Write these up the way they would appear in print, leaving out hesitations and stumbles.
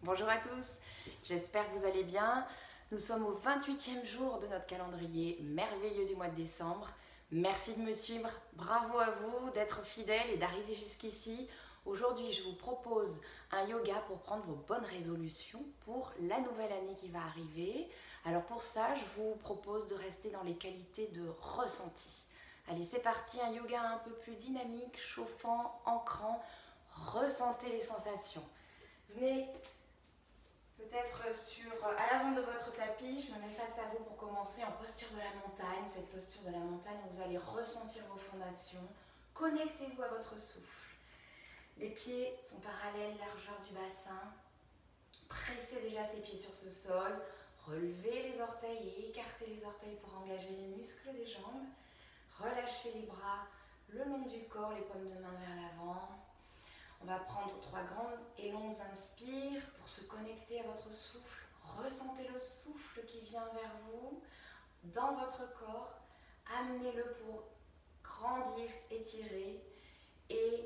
Bonjour à tous, j'espère que vous allez bien. Nous sommes au 28e jour de notre calendrier merveilleux du mois de décembre. Merci de me suivre, bravo à vous d'être fidèles et d'arriver jusqu'ici. Aujourd'hui, je vous propose un yoga pour prendre vos bonnes résolutions pour la nouvelle année qui va arriver. Alors pour ça, je vous propose de rester dans les qualités de ressenti. Allez, c'est parti, un yoga un peu plus dynamique, chauffant, ancrant. Ressentez les sensations. Venez peut-être à l'avant de votre tapis, je me mets face à vous pour commencer en posture de la montagne. Cette posture de la montagne, vous allez ressentir vos fondations. Connectez-vous à votre souffle. Les pieds sont parallèles, largeur du bassin. Pressez déjà ses pieds sur ce sol. Relevez les orteils et écartez les orteils pour engager les muscles des jambes. Relâchez les bras le long du corps, les paumes de main vers l'avant. On va prendre 3 grands et longs inspires pour se connecter à votre souffle. Ressentez le souffle qui vient vers vous, dans votre corps. Amenez-le pour grandir, étirer. Et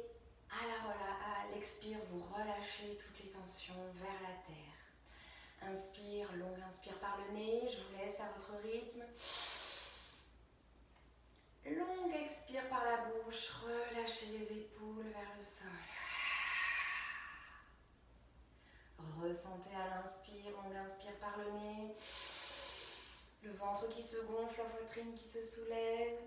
à l'expire, vous relâchez toutes les tensions vers la terre. Inspire, long inspire par le nez. Je vous laisse à votre rythme. Longue expire par la bouche. Relâchez les épaules vers le sol. Ressentez à l'inspire, longue inspire par le nez, le ventre qui se gonfle, la poitrine qui se soulève.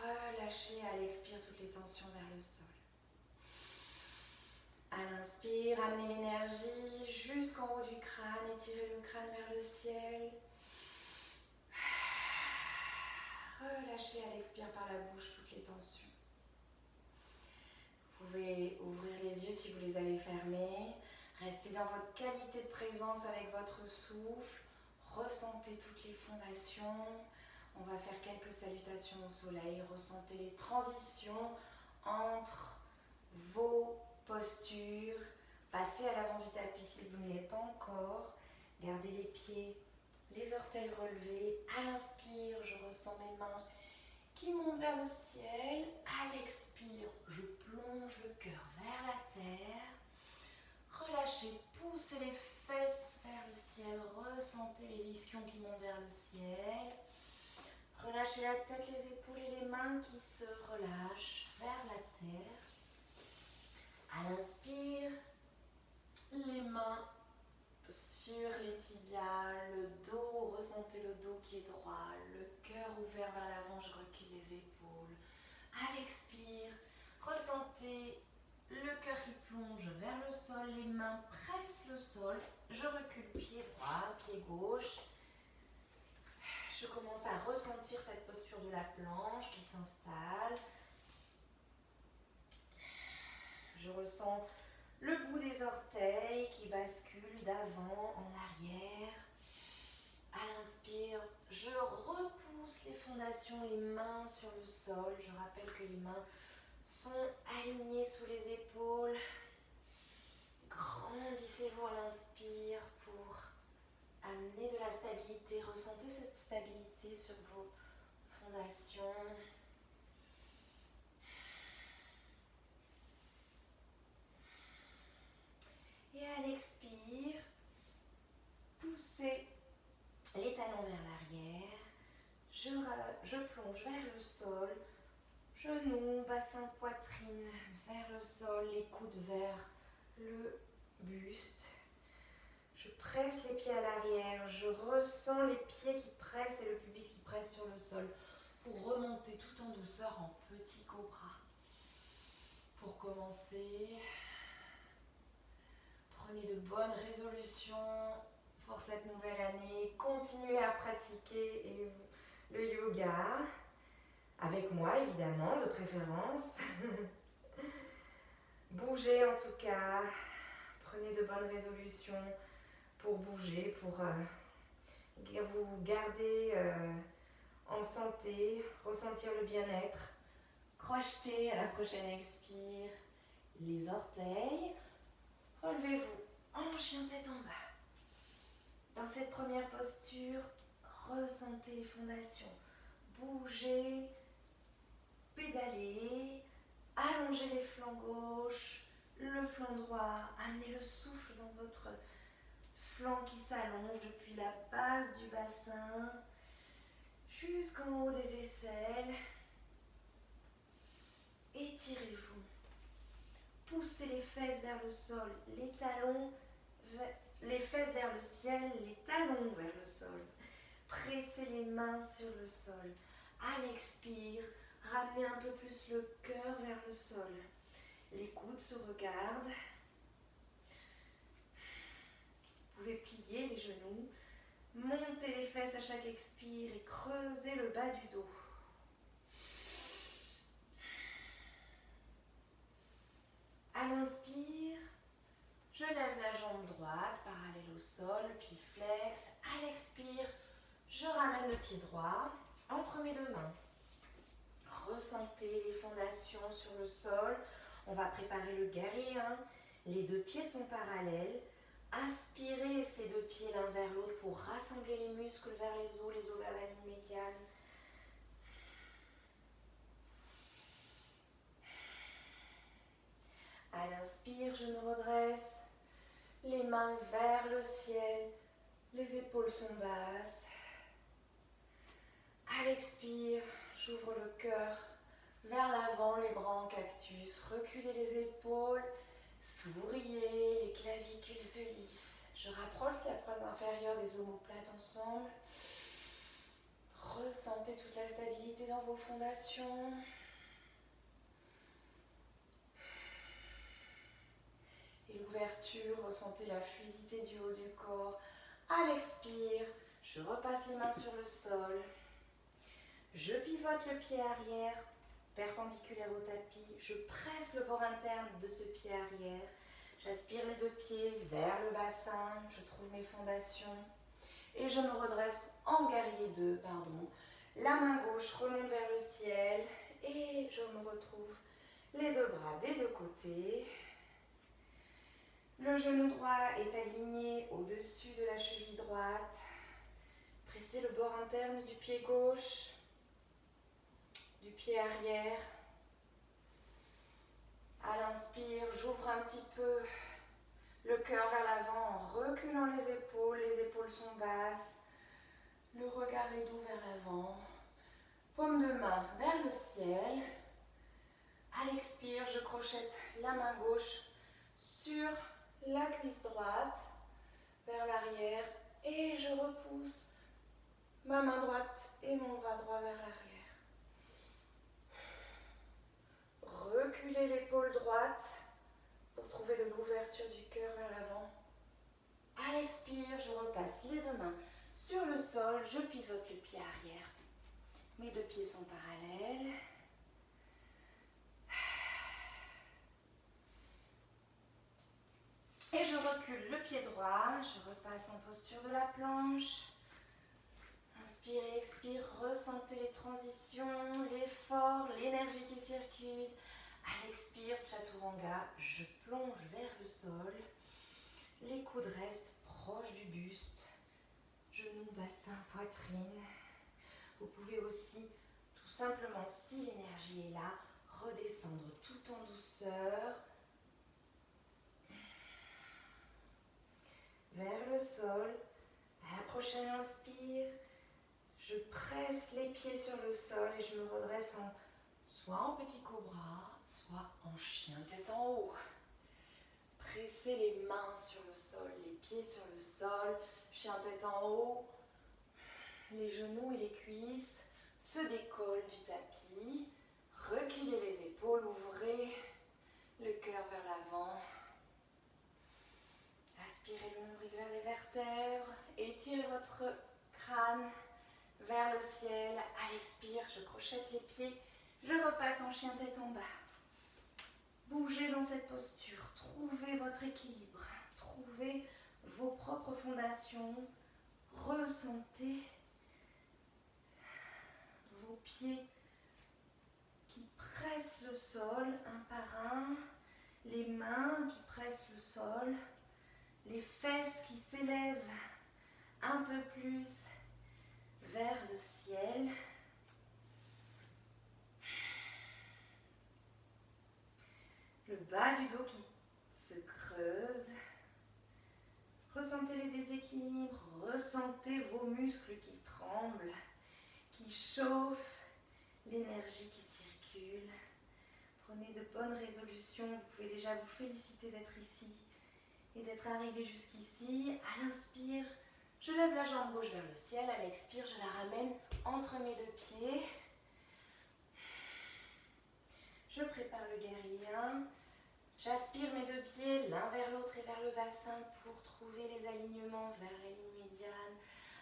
Relâchez à l'expire toutes les tensions vers le sol. À l'inspire, amenez l'énergie jusqu'en haut du crâne, étirez le crâne vers le ciel. Relâchez à l'expire par la bouche toutes les tensions. Vous pouvez ouvrir les yeux si vous les avez fermés. Restez dans votre qualité de présence avec votre souffle. Ressentez toutes les fondations. On va faire quelques salutations au soleil. Ressentez les transitions entre vos postures. Passez à l'avant du tapis si vous ne l'êtes pas encore. Gardez les pieds, les orteils relevés. À l'inspire, je ressens mes mains qui monte vers le ciel. À l'expire, je plonge le cœur vers la terre. Relâchez, poussez les fesses vers le ciel. Ressentez les ischions qui montent vers le ciel. Relâchez la tête, les épaules et les mains qui se relâchent vers la terre. À l'inspire, les mains sur les tibias, le dos, ressentez le dos qui est droit, le cœur ouvert vers l'avant, je recule les épaules. À l'expire, ressentez le cœur qui plonge vers le sol, les mains pressent le sol, je recule pied droit, pied gauche. Je commence à ressentir cette posture de la planche qui s'installe. Je ressens le bout des orteils qui bascule d'avant en arrière. À l'inspire, je repousse les fondations, les mains sur le sol. Je rappelle que les mains sont alignées sous les épaules. Grandissez-vous à l'inspire pour amener de la stabilité. Ressentez cette stabilité sur vos fondations. Et à l'expire, poussez les talons vers l'arrière. Je plonge vers le sol. Genoux, bassin, poitrine vers le sol, les coudes vers le buste. Je presse les pieds à l'arrière. Je ressens les pieds qui pressent et le pubis qui presse sur le sol pour remonter tout en douceur en petit cobra. Pour commencer, prenez de bonnes résolutions pour cette nouvelle année. Continuez à pratiquer le yoga, avec moi évidemment, de préférence. Bougez en tout cas. Prenez de bonnes résolutions pour bouger, pour vous garder en santé, ressentir le bien-être. Crochetez à la prochaine expire les orteils. Relevez-vous en chien tête en bas. Dans cette première posture, ressentez les fondations. Bougez, pédalez, allongez les flancs gauche, le flanc flanc droit, amenez le souffle dans votre flanc qui s'allonge depuis la base du bassin jusqu'en haut des aisselles. Étirez-vous. Poussez les fesses vers le sol, les talons, les fesses vers le ciel, les talons vers le sol. Pressez les mains sur le sol. À l'expire, ramenez un peu plus le cœur vers le sol. Les coudes se regardent. Vous pouvez plier les genoux, monter les fesses à chaque expire et creuser le bas du dos. À l'inspire, je lève la jambe droite, parallèle au sol, le pied flex. À l'expire, je ramène le pied droit entre mes deux mains. Ressentez les fondations sur le sol. On va préparer le guerrier 1. Les deux pieds sont parallèles. Aspirez ces deux pieds l'un vers l'autre pour rassembler les muscles vers les os vers la ligne médiane. À l'inspire, je me redresse. Les mains vers le ciel. Les épaules sont basses. À l'expire, j'ouvre le cœur vers l'avant, les bras en cactus. Reculez les épaules, souriez, les clavicules se lissent. Je rapproche la pointe inférieure des omoplates ensemble. Ressentez toute la stabilité dans vos fondations. Et l'ouverture, ressentez la fluidité du haut du corps. À l'expire, je repasse les mains sur le sol. Je pivote le pied arrière, perpendiculaire au tapis. Je presse le bord interne de ce pied arrière. J'aspire les deux pieds vers le bassin. Je trouve mes fondations. Et je me redresse en guerrier 2, La main gauche remonte vers le ciel. Et je me retrouve les deux bras des deux côtés. Le genou droit est aligné au-dessus de la cheville droite. Pressez le bord interne du pied gauche, du pied arrière. À l'inspire, j'ouvre un petit peu le cœur vers l'avant en reculant les épaules sont basses. Le regard est doux vers l'avant. Paume de main vers le ciel. À l'expire, je crochette la main gauche sur la cuisse droite vers l'arrière et je repousse ma main droite et mon bras droit vers l'arrière. Reculez l'épaule droite pour trouver de l'ouverture du cœur vers l'avant. À l'expire, je repasse les deux mains sur le sol, je pivote le pied arrière. Mes deux pieds sont parallèles. Et je recule le pied droit, je repasse en posture de la planche. Inspirez, expire, ressentez les transitions, l'effort, l'énergie qui circule. À l'expire, Chaturanga, je plonge vers le sol. Les coudes restent proches du buste. Genoux, bassin, poitrine. Vous pouvez aussi, tout simplement, si l'énergie est là, redescendre tout en douceur. Vers le sol. À la prochaine inspire, je presse les pieds sur le sol et je me redresse soit en petit cobra, soit en chien tête en haut. Pressez les mains sur le sol, les pieds sur le sol, chien tête en haut. Les genoux et les cuisses se décollent du tapis. Reculez les épaules, ouvrez le cœur vers l'avant. Aspirez le nombril vers les vertèbres. Étirez votre crâne vers le ciel. À l'expire, je crochette les pieds. Je repasse en chien tête en bas. Bougez dans cette posture. Trouvez votre équilibre. Trouvez vos propres fondations. Ressentez vos pieds qui pressent le sol un par un. Les mains qui pressent le sol. Les fesses qui s'élèvent un peu plus vers le ciel. Le bas du dos qui se Ressentez vos muscles qui tremblent, qui chauffent, l'énergie qui circule. Prenez de bonnes résolutions. Vous pouvez déjà vous féliciter d'être ici et d'être arrivé jusqu'ici. À l'inspire, je lève la jambe gauche vers le ciel. À l'expire, je la ramène entre mes deux pieds. Je prépare le guerrier 1. J'aspire mes deux pieds l'un vers l'autre et vers le bassin pour trouver les alignements vers la ligne médiane.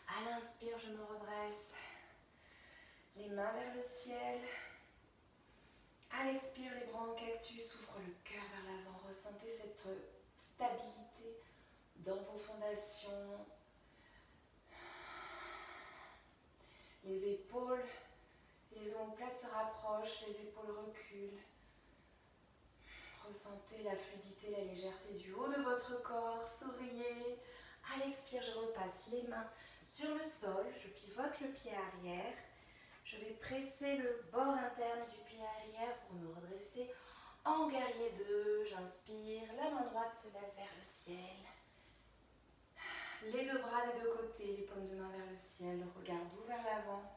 À l'inspire, je me redresse. Les mains vers le ciel. À l'expire, les bras en cactus, ouvre le cœur vers l'avant. Ressentez cette stabilité dans vos fondations. Les épaules, les omoplates se rapprochent, les épaules reculent. Ressentez la fluidité, la légèreté du haut de votre corps. Souriez. À l'expire, je repasse les mains sur le sol. Je pivote le pied arrière. Je vais presser le bord interne du pied arrière pour me redresser en guerrier 2. J'inspire, la main droite se lève vers le ciel. Les deux bras des deux côtés, les paumes de main vers le ciel, le regard doux vers l'avant.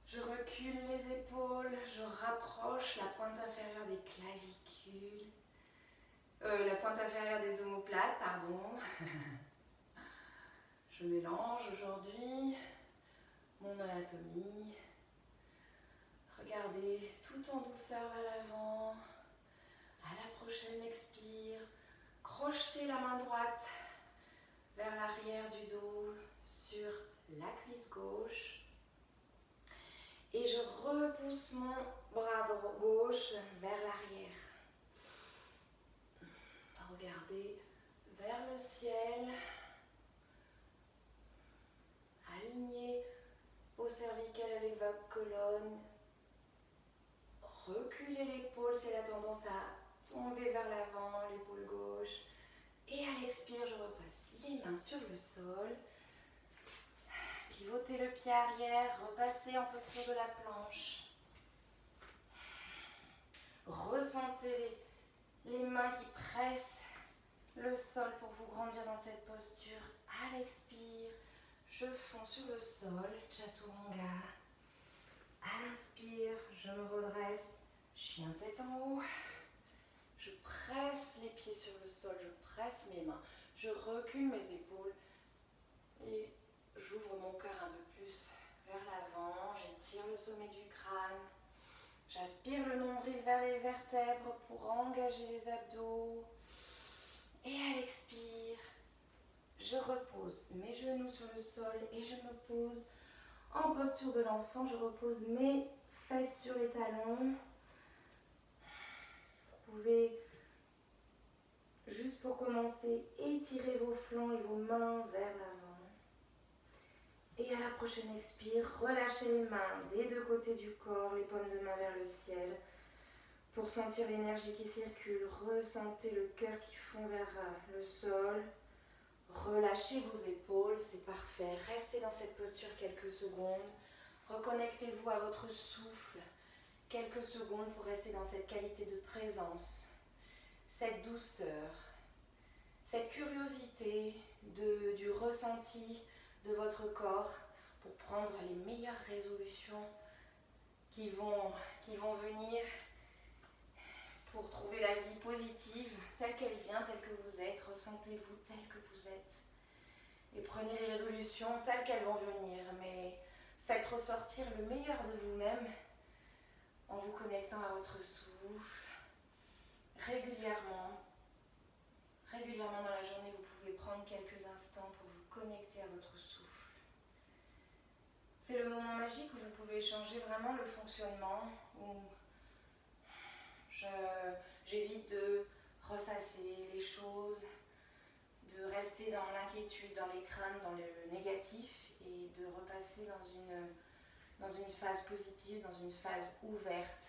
Je recule les épaules, je rapproche la pointe inférieure des clavicules. La pointe inférieure des omoplates, pardon. Je mélange aujourd'hui mon anatomie. Regardez tout en douceur vers l'avant. À la prochaine expire, crochetez la main droite vers l'arrière du dos sur la cuisse gauche. Et je repousse mon bras gauche vers l'arrière. Regardez vers le ciel. Alignez vos cervicales avec votre colonne. Reculez l'épaule si elle a tendance à tomber vers l'avant, l'épaule gauche. Et à l'expire, je repasse les mains sur le sol. Pivotez le pied arrière, repassez en posture de la planche. Ressentez les mains qui pressent le sol pour vous grandir dans cette posture. À l'expire, je fonds sur le sol, Chaturanga. À l'inspire, je me redresse, chien tête en haut. Je presse les pieds sur le sol, je presse mes mains, je recule mes épaules et j'ouvre mon cœur un peu plus vers l'avant, j'étire le sommet du crâne. J'aspire le nombril vers les vertèbres pour engager les abdos. Et à l'expire, je repose mes genoux sur le sol et je me pose en posture de l'enfant. Je repose mes fesses sur les talons. Vous pouvez, juste pour commencer, étirer vos flancs et vos mains vers l'avant. Et à la prochaine expire, relâchez les mains des deux côtés du corps, les paumes de main vers le ciel. Pour sentir l'énergie qui circule, ressentez le cœur qui fond vers le sol. Relâchez vos épaules, c'est parfait. Restez dans cette posture quelques secondes. Reconnectez-vous à votre souffle. Quelques secondes pour rester dans cette qualité de présence, cette douceur, cette curiosité du ressenti de votre corps pour prendre les meilleures résolutions qui vont venir pour trouver la vie positive telle qu'elle vient, telle que vous êtes. Ressentez-vous tel que vous êtes et prenez les résolutions telles qu'elles vont venir, mais faites ressortir le meilleur de vous-même en vous connectant à votre souffle. Régulièrement dans la journée, vous pouvez prendre quelques instants pour vous connecter à votre souffle. C'est le moment magique où vous pouvez changer vraiment le fonctionnement, où j'évite de ressasser les choses, de rester dans l'inquiétude, dans les craintes, dans le négatif et de repasser dans une phase positive, dans une phase ouverte,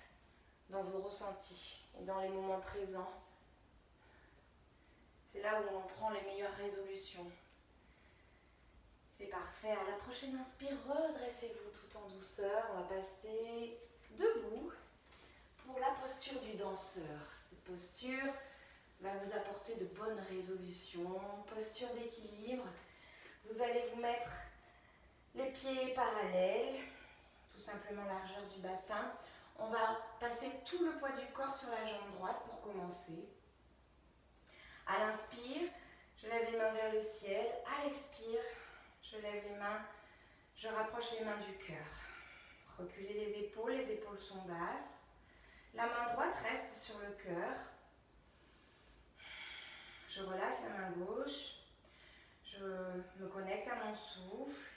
dans vos ressentis et dans les moments présents. C'est là où on prend les meilleures résolutions. C'est parfait. À la prochaine inspire, redressez-vous tout en douceur. On va passer debout pour la posture du danseur. Cette posture va vous apporter de bonnes résolutions, posture d'équilibre. Vous allez vous mettre les pieds parallèles, tout simplement largeur du bassin. On va passer tout le poids du corps sur la jambe droite pour commencer. À l'inspire, je lève les mains vers le ciel. À l'expire, je lève les mains, je rapproche les mains du cœur. Reculez les épaules sont basses. La main droite reste sur le cœur. Je relâche la main gauche. Je me connecte à mon souffle.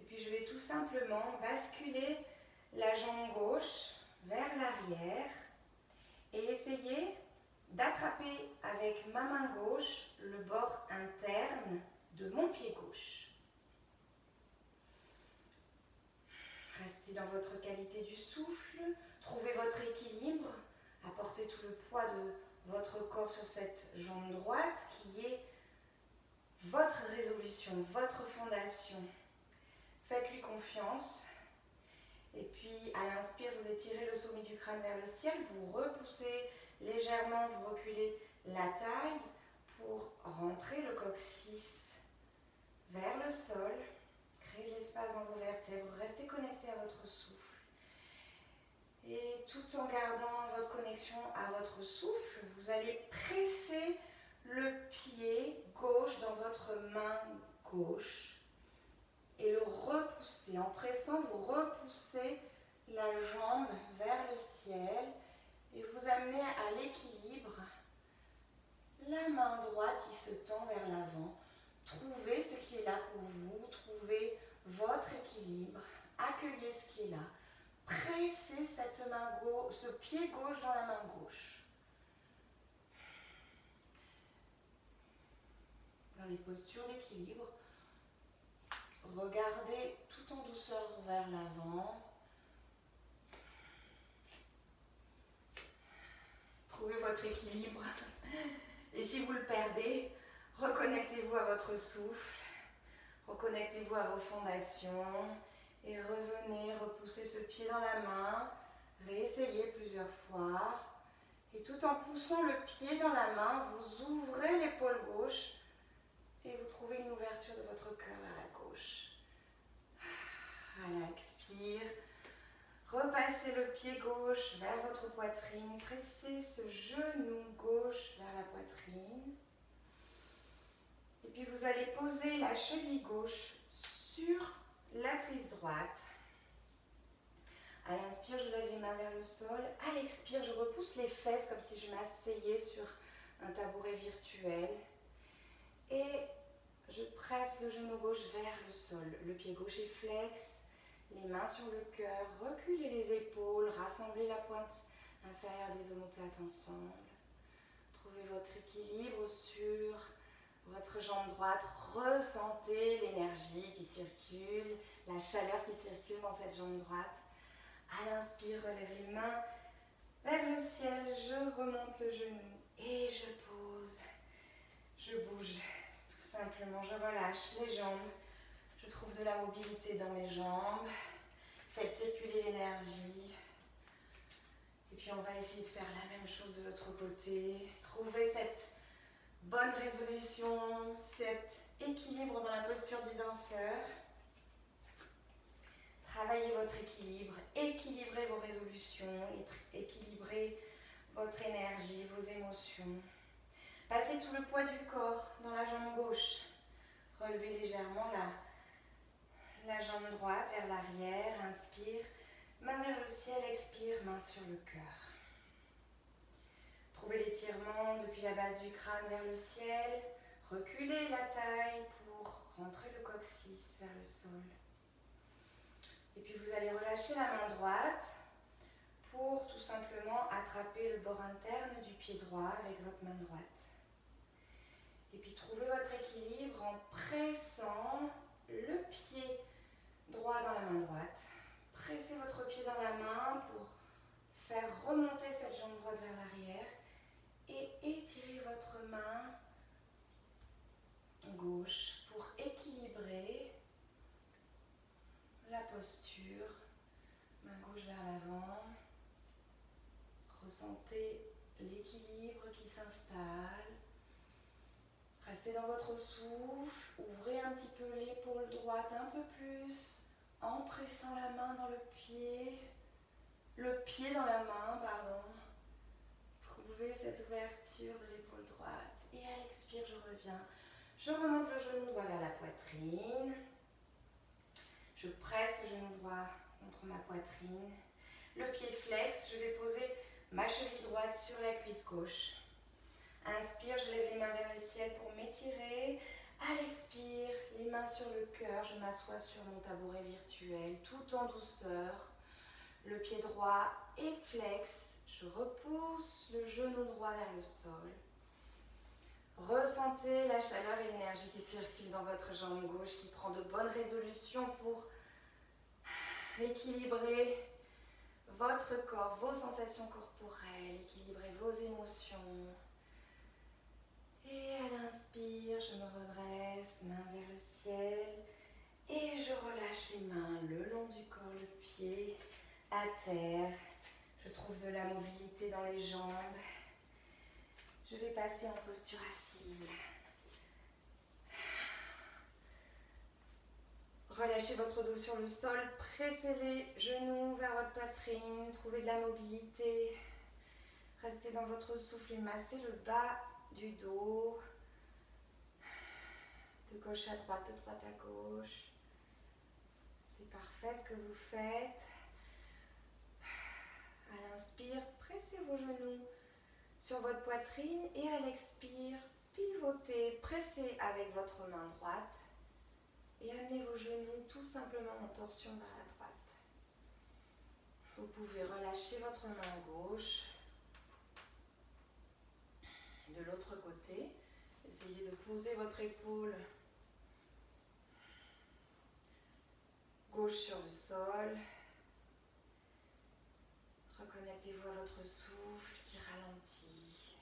Et puis je vais tout simplement basculer la jambe gauche vers l'arrière et essayer d'attraper avec ma main gauche le bord interne de mon pied gauche. Restez dans votre qualité du souffle, trouvez votre équilibre, apportez tout le poids de votre corps sur cette jambe droite qui est votre résolution, votre fondation. Faites-lui confiance. Et puis à l'inspire, vous étirez le sommet du crâne vers le ciel, vous repoussez légèrement, vous reculez la taille pour rentrer le coccyx vers le sol. Créez de l'espace dans vos vertèbres, restez connecté à votre souffle. Et tout en gardant votre connexion à votre souffle, vous allez presser le pied gauche dans votre main gauche et le repousser. En pressant, vous repoussez la jambe vers le ciel et vous amenez à l'équilibre la main droite qui se tend vers l'avant. Trouvez ce qui est là pour vous, trouvez votre équilibre, accueillez ce qui est là. Pressez cette main gauche, ce pied gauche dans la main gauche. Dans les postures d'équilibre, regardez tout en douceur vers l'avant. Trouvez votre équilibre. Et si vous le perdez, reconnectez-vous à votre souffle. Reconnectez-vous à vos fondations. Et revenez, repoussez ce pied dans la main. Réessayez plusieurs fois. Et tout en poussant le pied dans la main, vous ouvrez l'épaule gauche. Et vous trouvez une ouverture de votre cœur vers la gauche. Voilà, expire. Repassez le pied gauche vers votre poitrine. Pressez ce genou gauche vers la poitrine. Et puis vous allez poser la cheville gauche sur la cuisse droite. À l'inspire, je lève les mains vers le sol. À l'expire, je repousse les fesses comme si je m'asseyais sur un tabouret virtuel. Et je presse le genou gauche vers le sol. Le pied gauche est flex. Les mains sur le cœur, reculez les épaules, rassemblez la pointe inférieure des omoplates ensemble. Trouvez votre équilibre sur votre jambe droite. Ressentez l'énergie qui circule, la chaleur qui circule dans cette jambe droite. À l'inspire, relève les mains vers le ciel. Je remonte le genou et je pose. Je bouge tout simplement. Je relâche les jambes. Je trouve de la mobilité dans mes jambes. Faites circuler l'énergie. Et puis on va essayer de faire la même chose de l'autre côté. Trouvez cette bonne résolution, cet équilibre dans la posture du danseur. Travaillez votre équilibre, équilibrez vos résolutions, équilibrez votre énergie, vos émotions. Passez tout le poids du corps dans la jambe gauche. Relevez légèrement la jambe droite vers l'arrière, inspire, main vers le ciel, expire, main sur le cœur. Trouvez l'étirement depuis la base du crâne vers le ciel, reculez la taille pour rentrer le coccyx vers le sol. Et puis vous allez relâcher la main droite pour tout simplement attraper le bord interne du pied droit avec votre main droite. Et puis trouvez votre équilibre en pressant le pied droit dans la main droite. Pressez votre pied dans la main pour faire remonter cette jambe droite vers l'arrière et étirez votre main gauche pour équilibrer la posture. Main gauche vers l'avant. Ressentez l'équilibre qui s'installe. Restez dans votre souffle, ouvrez un petit peu l'épaule droite un peu plus, en pressant la main dans le pied dans la main, pardon. Trouvez cette ouverture de l'épaule droite. Et à l'expire, je reviens. Je remonte le genou droit vers la poitrine. Je presse le genou droit contre ma poitrine. Le pied flex, je vais poser ma cheville droite sur la cuisse gauche. Inspire, je lève les mains vers le ciel pour m'étirer. À l'expire, les mains sur le cœur, je m'assois sur mon tabouret virtuel tout en douceur. Le pied droit est flex, je repousse le genou droit vers le sol. Ressentez la chaleur et l'énergie qui circulent dans votre jambe gauche, qui prend de bonnes résolutions pour équilibrer votre corps, vos sensations corporelles, équilibrer vos émotions. Et à l'inspire, je me redresse, main vers le ciel. Et je relâche les mains le long du corps, le pied à terre. Je trouve de la mobilité dans les jambes. Je vais passer en posture assise. Relâchez votre dos sur le sol, pressez les genoux vers votre poitrine, trouvez de la mobilité. Restez dans votre souffle et massez le bas du dos. De gauche à droite, de droite à gauche. C'est parfait ce que vous faites. À l'inspire, pressez vos genoux sur votre poitrine et à l'expire, pivotez, pressez avec votre main droite et amenez vos genoux tout simplement en torsion vers la droite. Vous pouvez relâcher votre main gauche. De l'autre côté, essayez de poser votre épaule gauche sur le sol. Reconnectez-vous à votre souffle qui ralentit.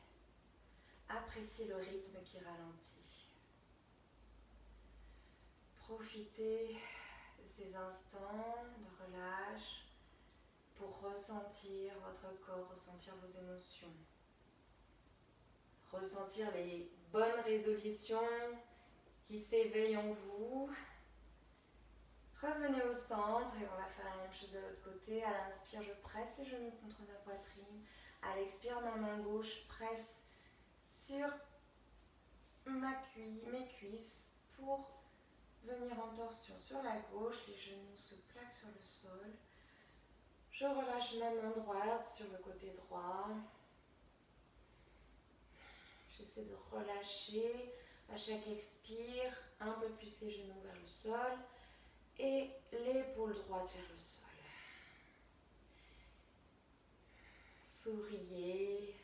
Appréciez le rythme qui ralentit. Profitez de ces instants de relâche pour ressentir votre corps, ressentir vos émotions. Ressentir les bonnes résolutions qui s'éveillent en vous. Revenez au centre et on va faire la même chose de l'autre côté. À l'inspire, je presse les genoux contre ma poitrine. À l'expire, ma main gauche presse sur mes cuisses pour venir en torsion sur la gauche. Les genoux se plaquent sur le sol. Je relâche ma main droite sur le côté droit. J'essaie de relâcher à chaque expire un peu plus les genoux vers le sol et l'épaule droite vers le sol. Souriez,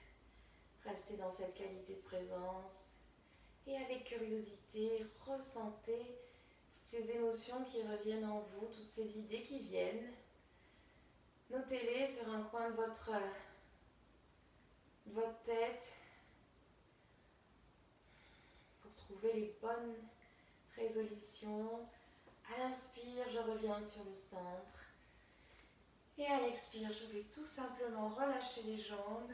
restez dans cette qualité de présence et avec curiosité, ressentez toutes ces émotions qui reviennent en vous, toutes ces idées qui viennent. Notez-les sur un coin de votre tête pour trouver les bonnes résolutions. À l'inspire, je reviens sur le centre. Et à l'expire, je vais tout simplement relâcher les jambes.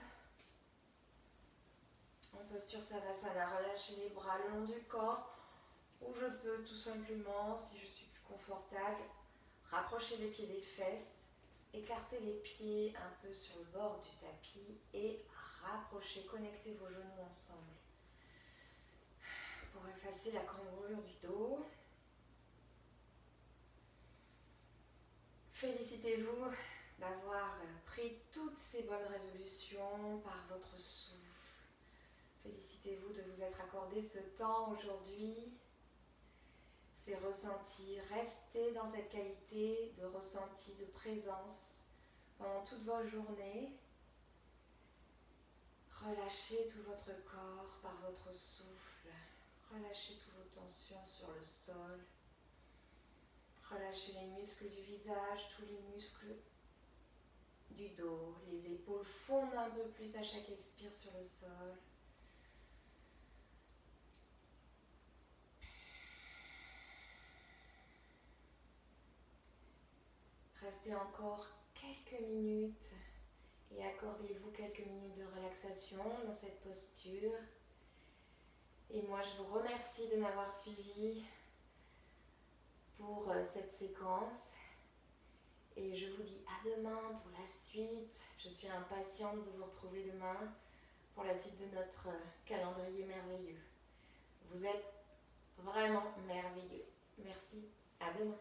En posture Savasana, relâcher les bras le long du corps. Ou je peux tout simplement, si je suis plus confortable, rapprocher les pieds des fesses. Écartez les pieds un peu sur le bord du tapis et rapprochez, connectez vos genoux ensemble. Pour effacer la cambrure du dos. Félicitez-vous d'avoir pris toutes ces bonnes résolutions par votre souffle. Félicitez-vous de vous être accordé ce temps aujourd'hui. Ces ressentis, restez dans cette qualité de ressenti, de présence pendant toute votre journée. Relâchez tout votre corps par votre souffle. Relâchez toutes vos tensions sur le sol. Relâchez les muscles du visage, tous les muscles du dos. Les épaules fondent un peu plus à chaque expire sur le sol. Restez encore quelques minutes et accordez-vous quelques minutes de relaxation dans cette posture. Et moi, je vous remercie de m'avoir suivi pour cette séquence. Et je vous dis à demain pour la suite. Je suis impatiente de vous retrouver demain pour la suite de notre calendrier merveilleux. Vous êtes vraiment merveilleux. Merci. À demain.